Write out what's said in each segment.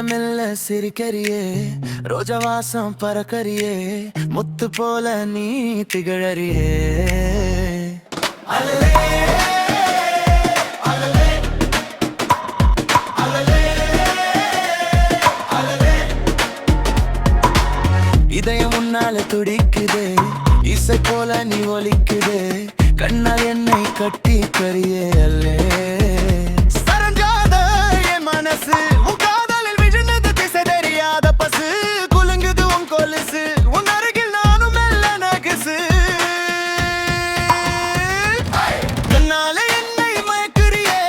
மெல்ல மெல்ல சிரிக்கறியே ரோஜா வாசம் பறக்கறியே முத்து போல நீ திகழறியே இதயம் உன்னால துடிக்குது இசை போல நீ ஒலிக்குது கண்ணால் என்னை கட்டி கறியே அல்லே சரஞ்சாத என் மனசு உன் காதலில் விழுந்தது திசை தெரியாத பசு குலுங்குது உன் கொலுசு உன் அருகில் நானும் மெல்ல நகசு கண்ணால என்னை மயக்குறியே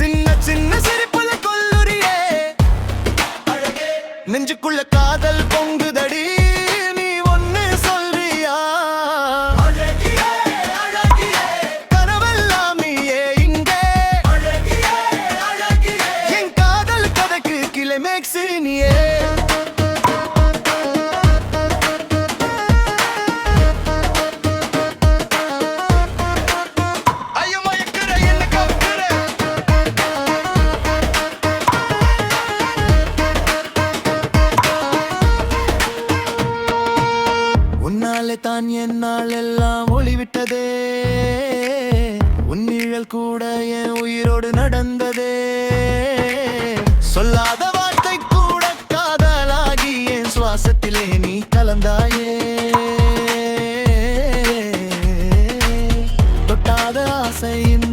சின்ன சின்ன சிரிப்புல கொல்லுறியே நெஞ்சுக்குள்ள காதல் பொங்குதடி நீ ஒன்னு சொல்றியா கனவெல்லாம் நீயே இங்கே என் காதல் கதைக்கு கிளைமேக்ஸ் நீயே உன்னாலே தான் என்னால் எல்லாம் ஒளிவிட்டதே உன் நிழல் கூட என் உயிரோடு நடந்ததே சொல்லாத வார்த்தை கூட காதலாகி என் சுவாசத்திலே நீ கலந்தாயே தொட்டாத ஆசையின்